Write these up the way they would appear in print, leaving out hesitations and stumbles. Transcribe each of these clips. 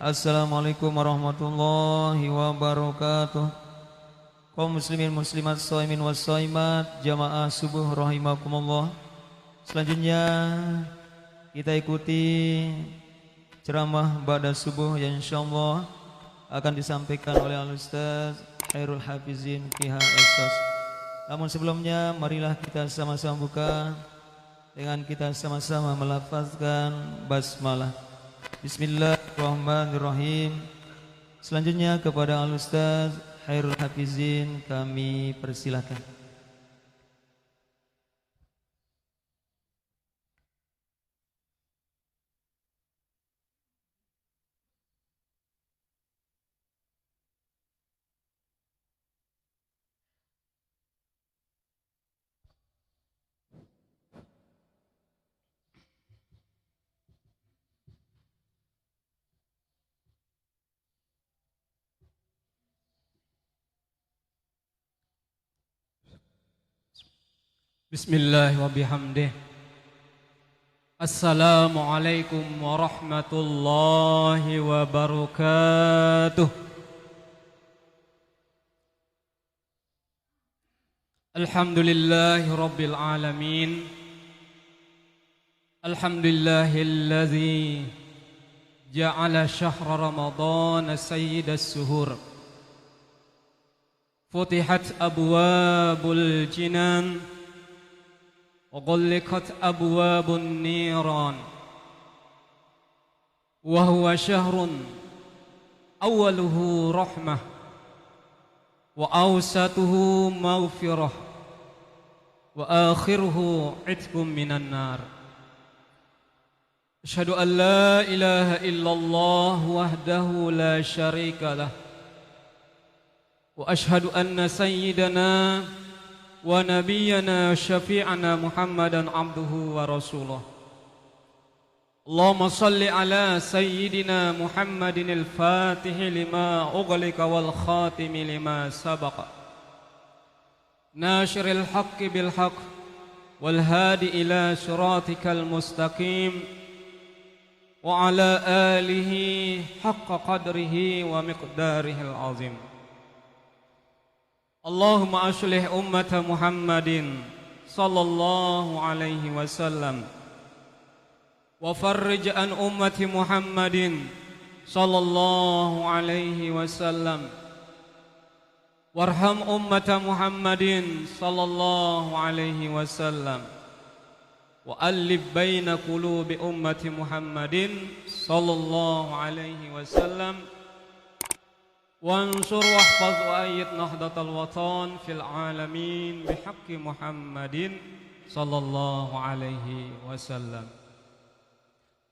Assalamualaikum warahmatullahi wabarakatuh. Kaum muslimin muslimat shaimin was shaimat, jamaah subuh rahimakumullah. Selanjutnya kita ikuti ceramah ba'da subuh yang insyaallah akan disampaikan oleh Al-Ustaz Khairul Hafizin Kiha Esos. Namun sebelumnya marilah kita sama-sama buka dengan kita sama-sama melafazkan basmalah. Bismillahirrahmanirrahim. Selanjutnya kepada Al-Ustaz Khairul Hafizin kami persilakan. Bismillah wa bihamdih. Assalamualaikum warahmatullahi wabarakatuh. Alhamdulillahi rabbil alamin. Alhamdulillahilladzi ja'ala syahra ramadana sayyidas suhur. Futihat abwabul jinan وغلقت أبواب النيران وهو شهر أوله رحمة وأوسطه مغفرة وآخره عتق من النار أشهد أن لا إله إلا الله وحده لا شريك له وأشهد أن سيدنا ونبينا شفيعنا محمدا عبده ورسوله اللهم صل على سيدنا محمد الفاتح لما أغلق والخاتم لما سبق ناشر الحق بالحق والهادي إلى صراطك المستقيم وعلى آله حق قدره ومقداره العظيم اللهم أصلح أمة محمد صلى الله عليه وسلم وفرج عن أمة محمد صلى الله عليه وسلم وارحم أمة محمد صلى الله عليه وسلم وألف بين قلوب أمة محمد صلى الله عليه وسلم وانصر واحفظ وأيد نهضة الوطن في العالمين بحق محمد صلى الله عليه وسلم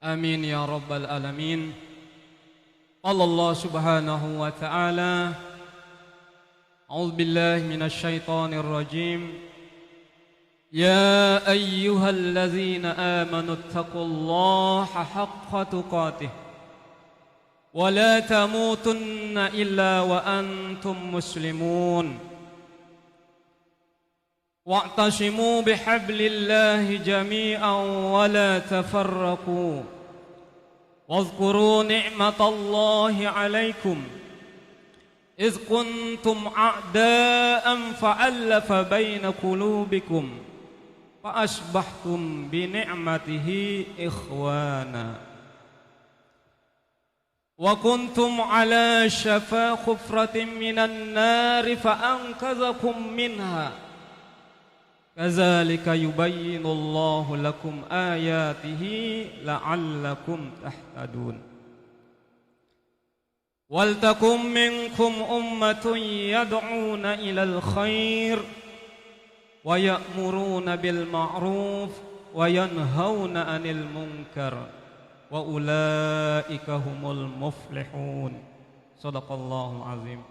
آمين يا رب العالمين. قال الله سبحانه وتعالى أعوذ بالله من الشيطان الرجيم يا أيها الذين آمنوا اتقوا الله حق تقاته ولا تموتن إلا وأنتم مسلمون واعتصموا بحبل الله جميعا ولا تفرقوا واذكروا نعمة الله عليكم إذ كنتم أعداء فألف بين قلوبكم فأصبحتم بنعمته إخوانا وكنتم على شفا حفرة من النار فأنقذكم منها كذلك يبين الله لكم آياته لعلكم تهتدون ولتكن منكم أمة يدعون إلى الخير ويأمرون بالمعروف وينهون عن المنكر wa ulaika humul muflihun. Shadaqallahul azim.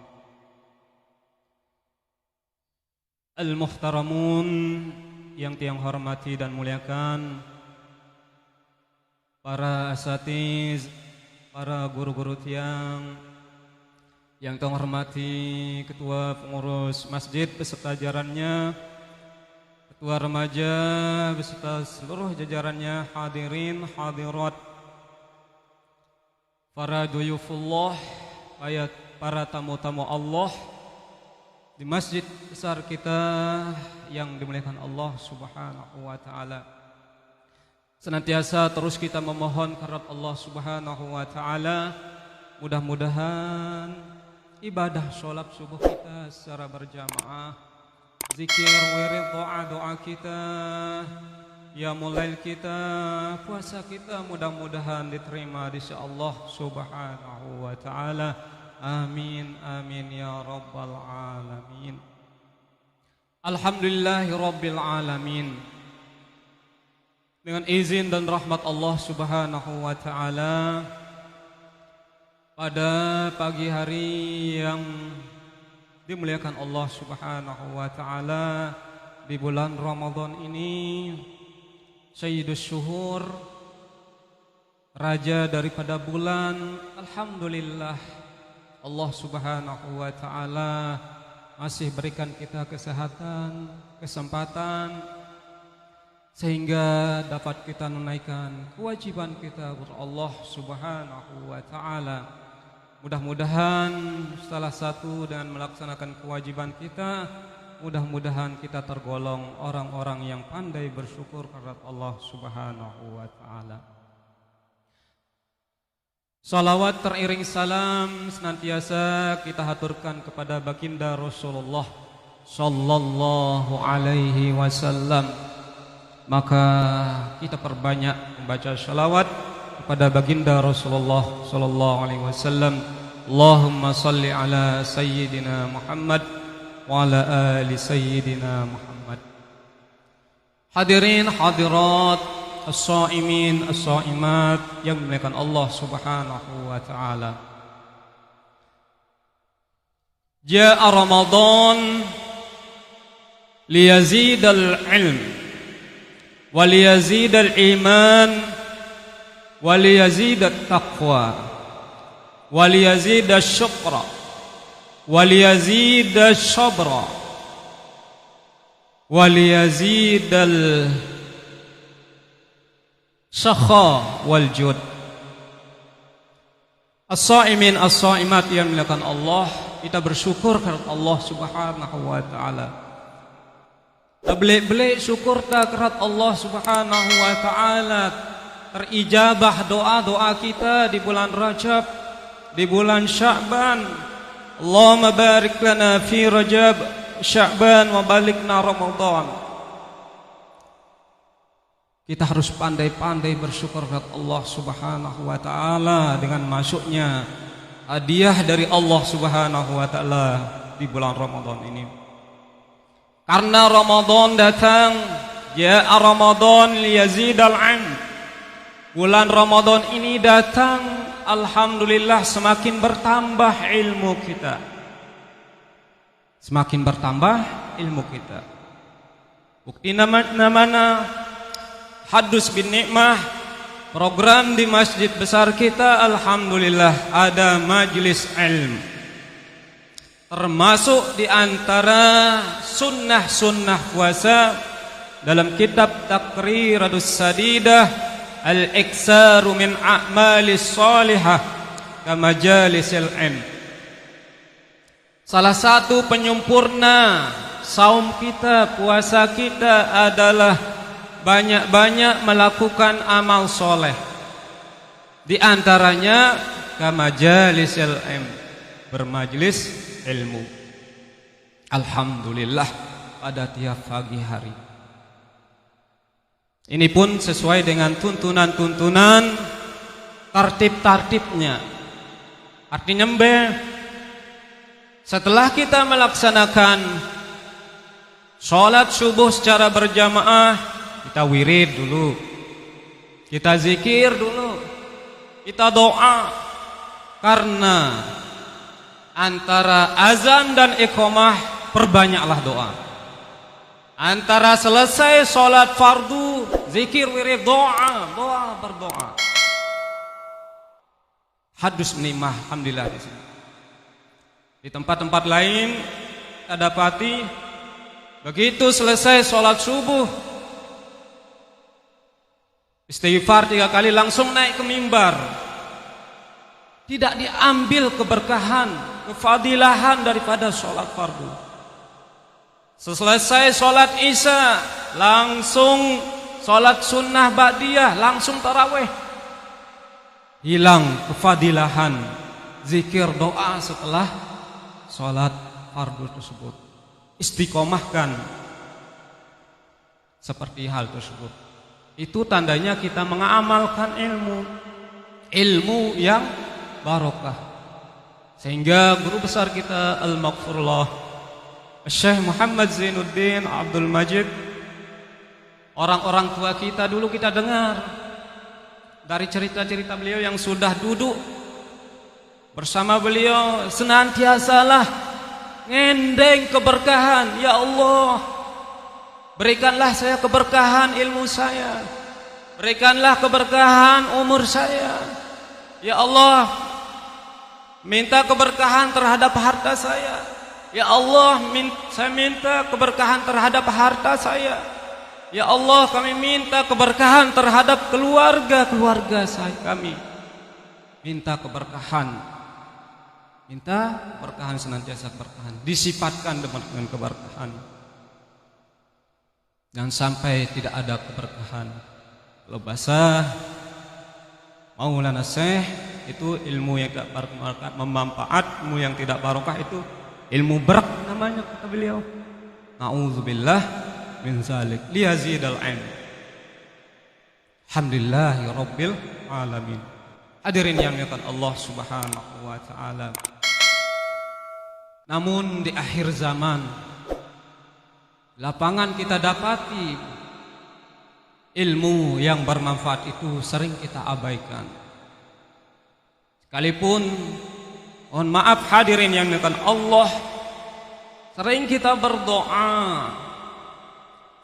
Al-muhtaramun, yang tiang hormati dan muliakan, para asatiz, para guru-guru tiang, yang tiang hormati ketua pengurus masjid beserta jajarannya, ketua remaja beserta seluruh jajarannya, hadirin hadirat, para duyufullah, para tamu-tamu Allah di masjid besar kita yang dimuliakan Allah Subhanahu wa taala. Senantiasa terus kita memohon kepada Allah Subhanahu wa taala, mudah-mudahan ibadah sholat subuh kita secara berjamaah, zikir, wirid, doa kita, ya mulai kita, puasa kita mudah-mudahan diterima di sisi Allah Subhanahu wa taala. Amin amin ya rabbal alamin. Alhamdulillahi rabbil alamin. Dengan izin dan rahmat Allah Subhanahu wa taala, pada pagi hari yang dimuliakan Allah Subhanahu wa taala di bulan Ramadan ini, Sayyidus Syuhur, raja daripada bulan, alhamdulillah Allah Subhanahu wa taala masih berikan kita kesehatan, kesempatan sehingga dapat kita menunaikan kewajiban kita kepada Allah Subhanahu wa taala. Mudah-mudahan salah satu dengan melaksanakan kewajiban kita, mudah-mudahan kita tergolong orang-orang yang pandai bersyukur kepada Allah Subhanahu wa taala. Salawat teriring salam senantiasa kita haturkan kepada baginda Rasulullah sallallahu alaihi wasallam. Maka kita perbanyak membaca salawat kepada baginda Rasulullah sallallahu alaihi wasallam. Allahumma salli ala sayyidina Muhammad wa ala ali sayyidina Muhammad. Hadirin hadirat, as-saimin as-saimat yang dimuliakan Allah Subhanahu wa taala. Jaa Ramadan liyazidal ilm wa liyazidal iman wa liyazidat taqwa wa liyazidash syukra wa liyazidash sabra wa liyazidal sakha wal jud. As-saimin as-saimat yang dimuliakan Allah, kita bersyukur kepada Allah Subhanahu wa taala. Belik-belik syukur ta kepada Allah Subhanahu wa taala, terijabah doa-doa kita di bulan Rajab, di bulan Sya'ban. Allahumma barik lana fi Rajab, Sya'ban wa balikna Ramadan. Kita harus pandai-pandai bersyukur kepada Allah Subhanahu wa taala dengan masuknya hadiah dari Allah Subhanahu wa taala di bulan Ramadan ini. Karena Ramadan datang, ya Ramadan liyazidal ilm. Bulan Ramadan ini datang, alhamdulillah semakin bertambah ilmu kita. Semakin bertambah ilmu kita. Bukti namanya Hadus bin Nikmah, program di masjid besar kita, alhamdulillah ada majlis ilmu. Termasuk di antara sunnah-sunnah puasa dalam kitab Taqriradus Sadidah, al-iksaru min a'malis salihah kama jalisil ilm. Salah satu penyempurna saum kita, puasa kita adalah banyak-banyak melakukan amal soleh. Di antaranya kama jalisil ilm, bermajlis ilmu. Alhamdulillah pada tiap pagi hari. Ini pun sesuai dengan tuntunan-tuntunan tartib-tartibnya. Artinya setelah kita melaksanakan sholat subuh secara berjamaah, kita wirid dulu, kita zikir dulu, kita doa. Karena antara azan dan iqamah perbanyaklah doa. Antara selesai sholat fardu, zikir, wirid, doa, berdoa. Hadus menimah, alhamdulillah di sini. Di tempat-tempat lain kita dapati begitu selesai sholat subuh, istighfar 3 kali langsung naik ke mimbar. tidak diambil keberkahan, kefadilahan daripada sholat fardu. Selesai sholat isya, langsung sholat sunnah ba'diyah, langsung tarawih. Hilang kefadilahan zikir doa setelah sholat fardu tersebut. Istiqomahkan seperti hal tersebut. Itu tandanya kita mengamalkan ilmu yang barokah. Sehingga guru besar kita Al-Maghfurullah Syekh Muhammad Zainuddin Abdul Majid, orang-orang tua kita dulu kita dengar dari cerita-cerita beliau yang sudah duduk bersama beliau, senantiasalah ngendeng keberkahan. Ya Allah, berikanlah saya keberkahan ilmu saya, berikanlah keberkahan umur saya. Ya Allah, minta keberkahan terhadap harta saya. Ya Allah, saya minta keberkahan terhadap harta saya. Ya Allah, kami minta keberkahan terhadap keluarga saya, kami minta keberkahan. Minta keberkahan, senantiasa keberkahan, disifatkan dengan keberkahan. Jangan sampai tidak ada keberkahan. Kalau bahasa Maulana Syekh itu ilmu yang tidak bermanfaat, memanfaat, ilmu yang tidak barokah itu ilmu berak namanya, kata beliau. Na'udzubillah min zalik liyazidal ilm. Alhamdulillahi rabbil alamin. Hadirin yang dimuliakan Allah Subhanahu wa taala. Namun di akhir zaman, lapangan kita dapati ilmu yang bermanfaat itu sering kita abaikan. Sekalipun, mohon maaf hadirin yang dimuliakan Allah, sering kita berdoa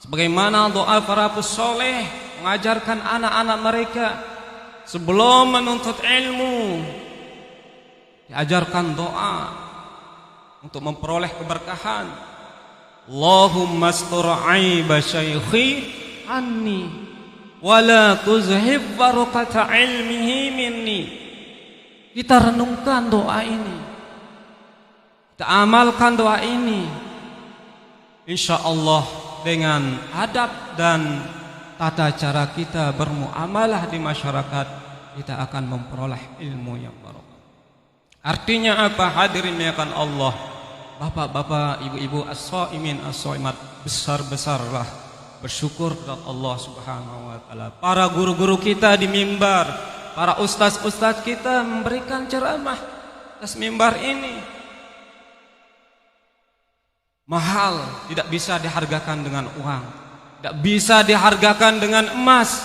sebagaimana doa para pesoleh mengajarkan anak-anak mereka sebelum menuntut ilmu, diajarkan doa untuk memperoleh keberkahan. Allahumma astur aiba syaikhi anni wala tuzhib barakata ilmihi minni. Kita renungkan doa ini, kita amalkan doa ini. Insya Allah dengan adab dan tata cara kita bermuamalah di masyarakat, kita akan memperoleh ilmu yang barokah. Artinya apa hadirin dimuliakan Allah? Bapak-bapak, ibu-ibu, as-shaimin, as-shaimat, besar-besarlah bersyukur kepada Allah Subhanahu wa taala. Para guru-guru kita di mimbar, para ustaz-ustaz kita memberikan ceramah atas mimbar ini. Mahal, tidak bisa dihargakan dengan uang, tidak bisa dihargakan dengan emas.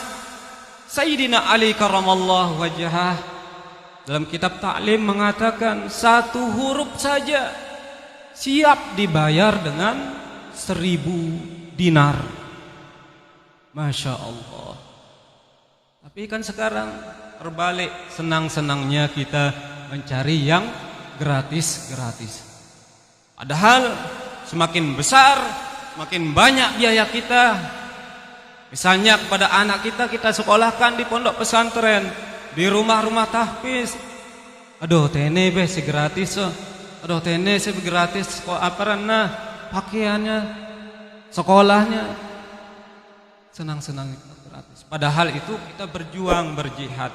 Sayyidina Ali karramallahu wajhah dalam kitab Ta'lim mengatakan, satu huruf saja siap dibayar dengan 1000 dinar. Masya Allah. Tapi kan sekarang terbalik, senang-senangnya kita mencari yang gratis-gratis. Padahal semakin besar, semakin banyak biaya kita. Misalnya kepada anak kita, kita sekolahkan di pondok pesantren, di rumah-rumah tahfiz. Aduh, tene be si gratis. Aduh, tene si gratis. Apa nah pakaiannya, sekolahnya. Senang-senang gratis. Padahal itu kita berjuang, berjihad.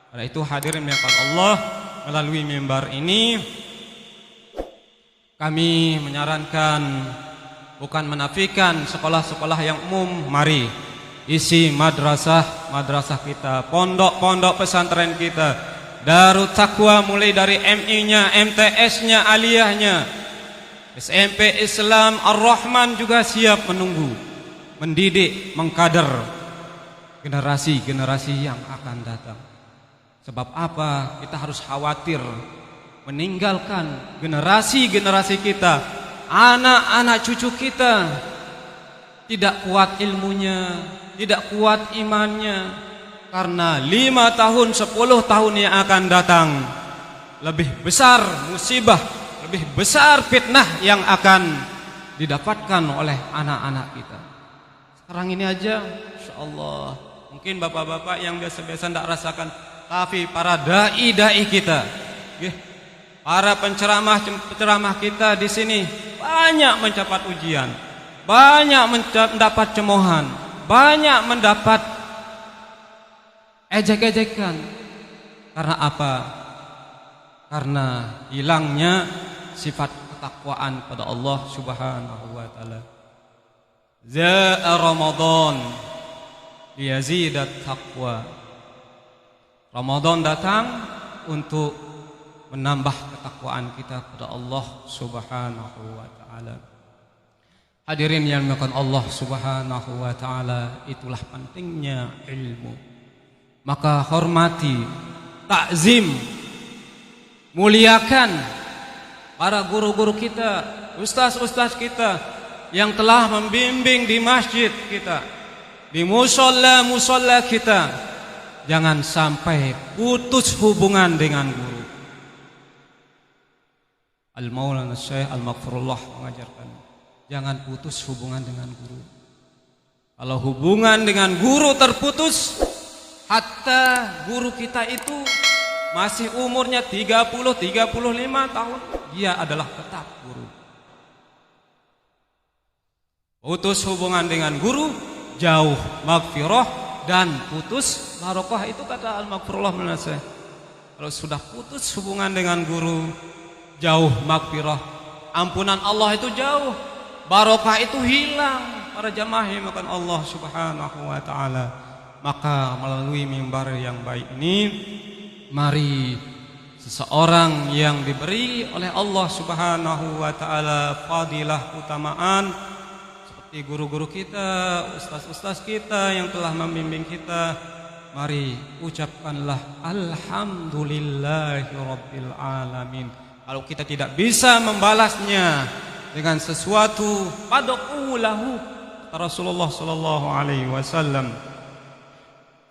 Pada itu hadirin dimuliakan Allah, melalui mimbar ini kami menyarankan, bukan menafikan sekolah-sekolah yang umum, mari isi madrasah kita, pondok-pondok pesantren kita, Darut Taqwa, mulai dari MI-nya, MTS-nya, aliyahnya, SMP Islam Ar-Rahman juga siap menunggu, mendidik, mengkader generasi-generasi yang akan datang. Sebab apa? Kita harus khawatir meninggalkan generasi-generasi kita, anak-anak cucu kita tidak kuat ilmunya, tidak kuat imannya, karena 5 tahun, 10 tahun yang akan datang lebih besar musibah, lebih besar fitnah yang akan didapatkan oleh anak-anak kita. Sekarang ini aja, insya Allah, mungkin bapak-bapak yang biasa-biasa tidak rasakan, tapi para dai-dai kita, para penceramah kita di sini banyak mendapat ujian, banyak mendapat cemoohan, banyak mendapat ejek-ejekan. Karena apa? Karena hilangnya sifat ketakwaan pada Allah Subhanahu wa taala. Za'a Ramadan liyazidat taqwa. Ramadan datang untuk menambah ketakwaan kita kepada Allah Subhanahu wa taala. Hadirin yang dimuliakan Allah Subhanahu wa taala, itulah pentingnya ilmu. Maka hormati, takzim, muliakan para guru-guru kita, ustaz-ustaz kita yang telah membimbing di masjid kita, di musola kita. Jangan sampai putus hubungan dengan guru. Al-Maulana Syekh Al-Maghfurullah mengajarkan, jangan putus hubungan dengan guru. Kalau hubungan dengan guru terputus, hatta guru kita itu masih umurnya 30-35 tahun, dia adalah tetap guru. Putus hubungan dengan guru, jauh maghfirah dan putus barokah. Itu kata Al-Maghfurullah menasih. Kalau sudah putus hubungan dengan guru, jauh maghfirah, ampunan Allah itu jauh, barokah itu hilang. Para jamaah yang makan Allah Subhanahu wa taala. Maka melalui mimbar yang baik ini, mari seseorang yang diberi oleh Allah Subhanahu wa taala fadilah utamaan seperti guru-guru kita, ustaz-ustaz kita yang telah membimbing kita, mari ucapkanlah alhamdulillahirabbil alamin. Kalau kita tidak bisa membalasnya dengan sesuatu, fad'u lahu, Rasulullah sallallahu alaihi wasallam.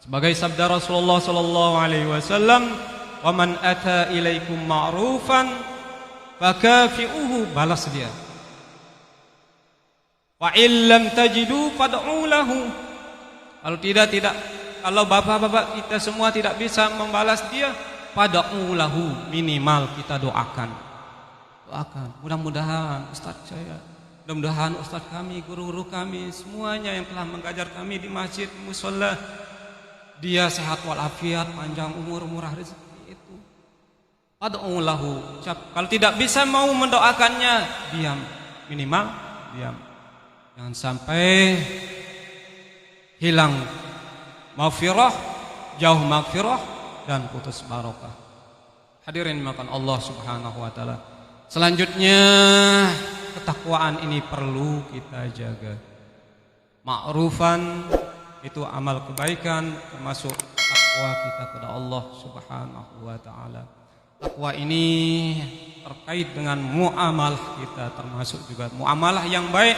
Sebagai sabda Rasulullah sallallahu alaihi wasallam, "Wa man ata ilaikum ma'rufan fakafi'uhu," balas dia. "Wa illam tajidu fad'u lahu." Kalau bapak-bapak kita semua tidak bisa membalas dia, fad'u lahu, minimal kita doakan. Doakan. Mudah-mudahan ustaz saya, mudah-mudahan ustaz kami, guru-guru kami, semuanya yang telah mengajar kami di masjid, mushola, dia sehat walafiat, panjang umur, murah rezeki. Itu fad'u lahu. Kalau tidak bisa mau mendoakannya, diam, minimal diam. Jangan sampai hilang maghfirah, jauh maghfirah dan putus barokah. Hadirin makan Allah Subhanahu wa taala. Selanjutnya, ketakwaan ini perlu kita jaga. Ma'rufan itu amal kebaikan, termasuk takwa kita kepada Allah Subhanahu wa taala. Takwa ini terkait dengan muamalah kita, termasuk juga muamalah yang baik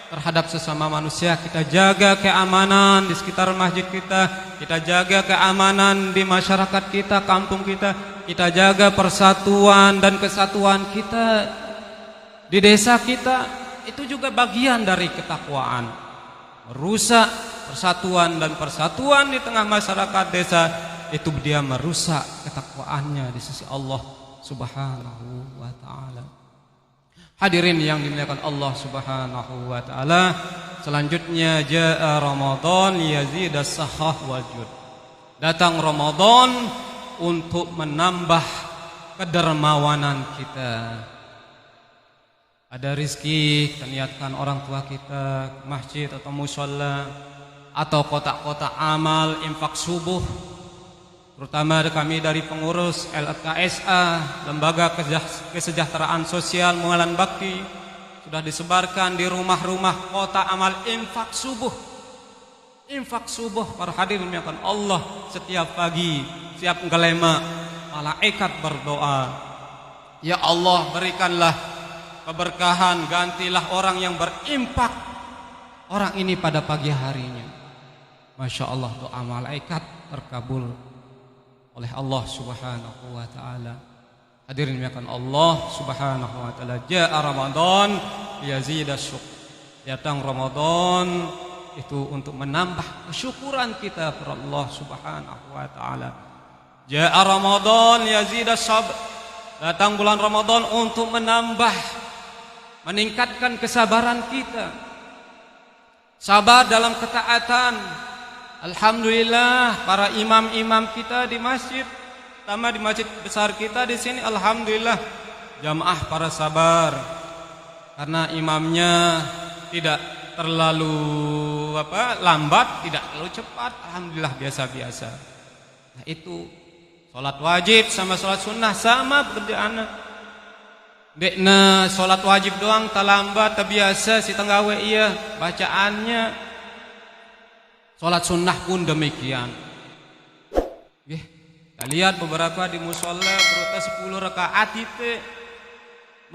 terhadap sesama manusia. Kita jaga keamanan di sekitar masjid kita jaga keamanan di masyarakat kita, kampung kita jaga persatuan dan kesatuan kita di desa kita. Itu juga bagian dari ketakwaan. Merusak persatuan dan persatuan di tengah masyarakat desa, itu dia merusak ketakwaannya di sisi Allah Subhanahu wa taala. Hadirin yang dimuliakan Allah Subhanahu wa taala, selanjutnya jaa Ramadan liyazidas sahah wal jud. Datang Ramadan untuk menambah kedermawanan kita. Ada rizki, kita niatkan orang tua kita ke masjid atau mushola atau kotak-kotak amal infak subuh. Terutama kami dari pengurus LKSA, Lembaga Kesejahteraan Sosial Mualan Bakti, sudah disebarkan di rumah-rumah kotak amal infak subuh. Infak subuh, para hadirin yang akan Allah, setiap pagi, setiap gelema, malaikat berdoa, ya Allah, berikanlah keberkahan, gantilah orang yang berimpak orang ini pada pagi harinya. Masya Allah, doa malaikat terkabul oleh Allah Subhanahu wa taala. Hadirin yang akan Allah Subhanahu wa taala, jaa Ramadan liyazidas syukur. Datang Ramadan itu untuk menambah kesyukuran kita kepada Allah Subhanahu wa taala. Ja'a Ramadan yazidas sabr. Datang bulan Ramadan untuk meningkatkan kesabaran kita. Sabar dalam ketaatan. Alhamdulillah para imam-imam kita di masjid, terutama di masjid besar kita di sini, alhamdulillah jamaah para sabar. Karena imamnya tidak terlalu lambat, tidak terlalu cepat, alhamdulillah biasa-biasa. Nah itu salat wajib sama salat sunnah sama pekerjaannya. Dekna salat wajib doang tak lambat, tak biasa si tenggawe iya bacaannya. Salat sunnah pun demikian. Kita lihat beberapa di musola berupa 10 rakaat itu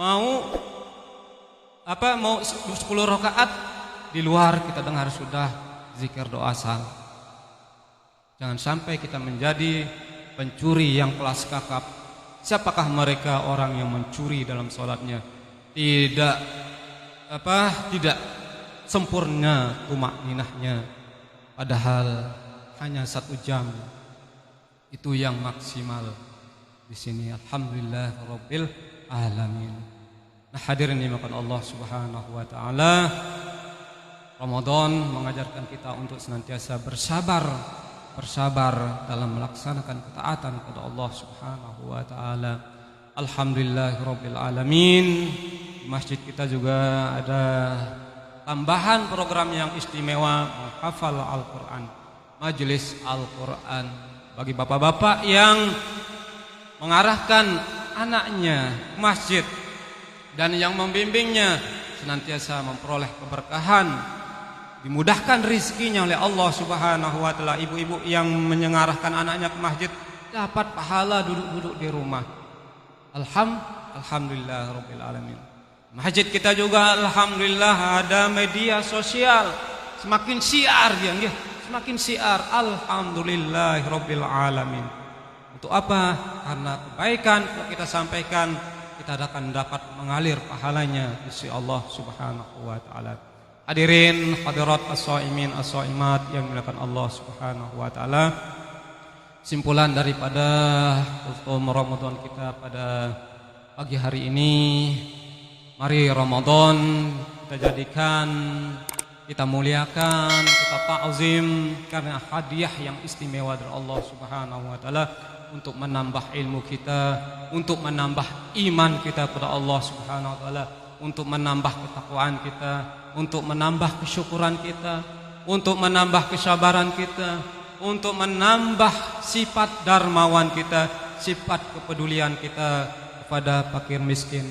mau 10 rakaat di luar kita dengar sudah zikir doa sal. Jangan sampai kita menjadi pencuri yang kelas kakap. Siapakah mereka orang yang mencuri dalam salatnya? Tidak sempurna tumakninahnya. Padahal hanya 1 jam itu yang maksimal di sini. Alhamdulillah rabbil alamin. Nah hadirin dimakan Allah Subhanahu wa taala, Ramadan mengajarkan kita untuk senantiasa bersabar dalam melaksanakan ketaatan kepada Allah Subhanahu wa taala. Alhamdulillah rabbil alamin. Di masjid kita juga ada tambahan program yang istimewa, menghafal Al-Quran, majelis Al-Quran. Bagi bapak-bapak yang mengarahkan anaknya ke masjid dan yang membimbingnya senantiasa memperoleh keberkahan, dimudahkan rizkinya oleh Allah Subhanahu wa taala. Ibu-ibu yang mengarahkan anaknya ke masjid dapat pahala duduk-duduk di rumah. Alhamdulillah rabbil alamin. Masjid kita juga alhamdulillah ada media sosial, semakin siar dia, semakin siar. Alhamdulillah rabbil alamin. Untuk apa? Karena kebaikan yang kita sampaikan kita akan dapat mengalir pahalanya di sisi Allah Subhanahu wa taala. Hadirin hadirat as-shaimin as-shaimat yang dimuliakan Allah Subhanahu wa taala. Simpulan daripada Ramadan kita pada pagi hari ini, mari Ramadan kita jadikan, kita muliakan, kita ta'zim karena hadiah yang istimewa dari Allah Subhanahu wa taala untuk menambah ilmu kita, untuk menambah iman kita kepada Allah Subhanahu wa taala, untuk menambah ketakwaan kita, untuk menambah kesyukuran kita, untuk menambah kesabaran kita, untuk menambah sifat dermawan kita, sifat kepedulian kita kepada fakir miskin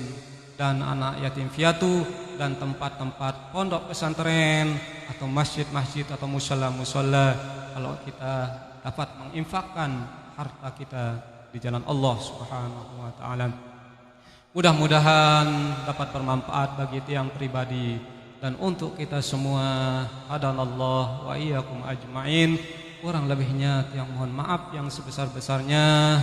dan anak yatim piatu dan tempat-tempat pondok pesantren atau masjid-masjid atau musala-musala. Kalau kita dapat menginfakkan harta kita di jalan Allah Subhanahu wa taala, mudah-mudahan dapat bermanfaat bagi tiang pribadi dan untuk kita semua. Hadanallah wa iyyakum ajmain. Kurang lebihnya tiang mohon maaf yang sebesar-besarnya.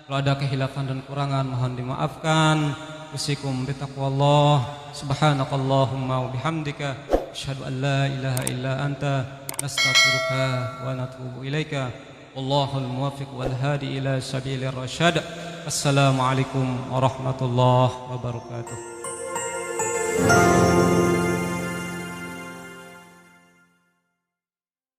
Kalau ada khilafan dan kurangan mohon dimaafkan. Usikum bitaqwallah. Subhanakallahumma wa bihamdika asyhadu an la ilaha illa anta nastaghfiruka wa natubu ilaika. Wallahul muwaffiq wal hadi ila sabilir rasyad. Assalamualaikum warahmatullahi wabarakatuh.